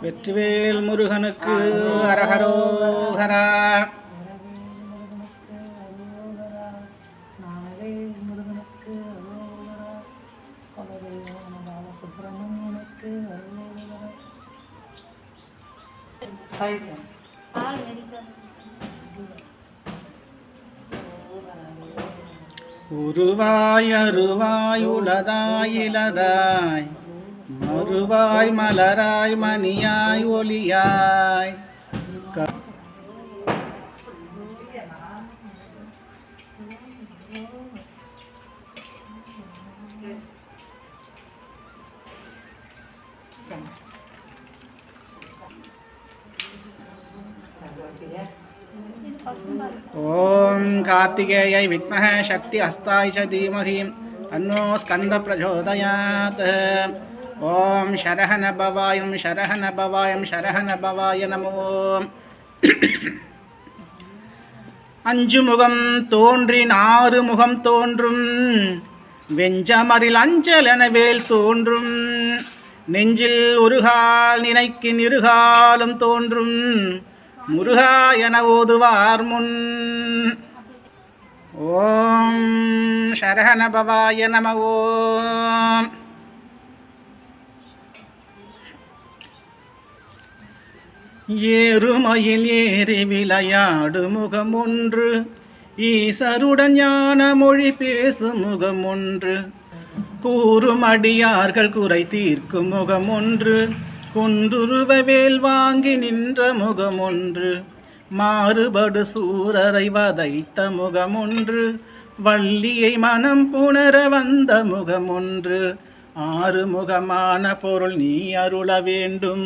வெற்றிவேல் முருகனுக்கு அரஹரோஹரா. உருவாய் அருவாய் உளதாய் இலதாய் மறுவாய் மலராய் மணியாய் ஒளியாய் ஓம் கார்த்திகேயை வித்மஹே சக்தி ஹஸ்தாய் ச தீமஹி தன்னோ ஸ்கந்த பிரச்சோதயாத். ஓம் சரஹண பவாயம் சரஹண பவாயம் சரஹண பவாய நமோ. அஞ்சு முகம் தோன்றின் ஆறு முகம் தோன்றும், வெஞ்சமரில் அஞ்சல் என வேல் தோன்றும், நெஞ்சில் ஒருகால் நினைக்கின் இருகாலும் தோன்றும், முருகா என ஓதுவார் முன். ஓம் சரஹண பவாய நம. ஓம் ஏறுமயில் ஏறி விளையாடு முகம் ஒன்று, ஈசருடன் ஞான மொழி பேசும் முகம் ஒன்று, கூறும் அடியார்கள் குறை தீர்க்கும் முகம் ஒன்று, குன்றுருவ வேல் வாங்கி நின்ற முகம் ஒன்று, மாறுபடு சூரரை வதைத்த முகம் ஒன்று, வள்ளியை மனம் புணர வந்த முகம் ஒன்று, ஆறு முகமான பொருள் நீ அருள வேண்டும்,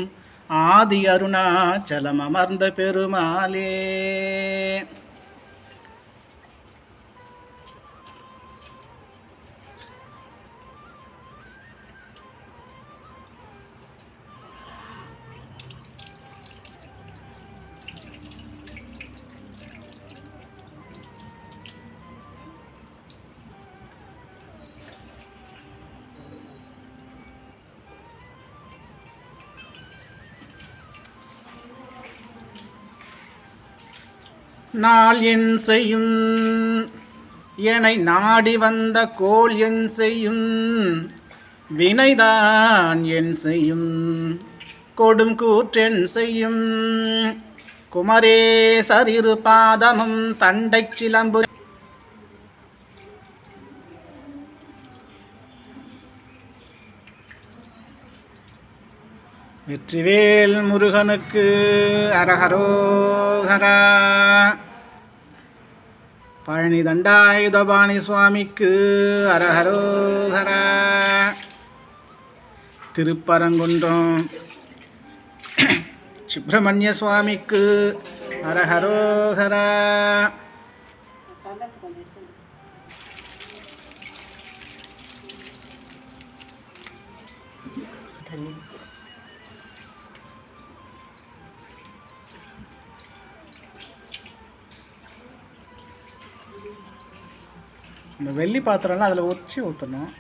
ஆதி அருணாச்சலம் அமர்ந்த பெருமாளே. நாள் என் செய்யும் என்னை நாடி வந்த கோள் என் செய்யும், வினைதான் என் செய்யும் கொடும் கூற்றென் செய்யும், குமரேசரிரு பாதமும் தண்டை சிலம்பு. வெற்றிவேல் முருகனுக்கு அரஹரோஹரா. பழனி தண்டாயுதபாணி சுவாமிக்கு அரஹரோஹரா. திருப்பரங்குன்றம் சுப்பிரமணிய சுவாமிக்கு அரஹரோஹரா. இந்த வெள்ளி பாத்திரம்லாம் அதில் ஒச்சி ஊற்றணும்.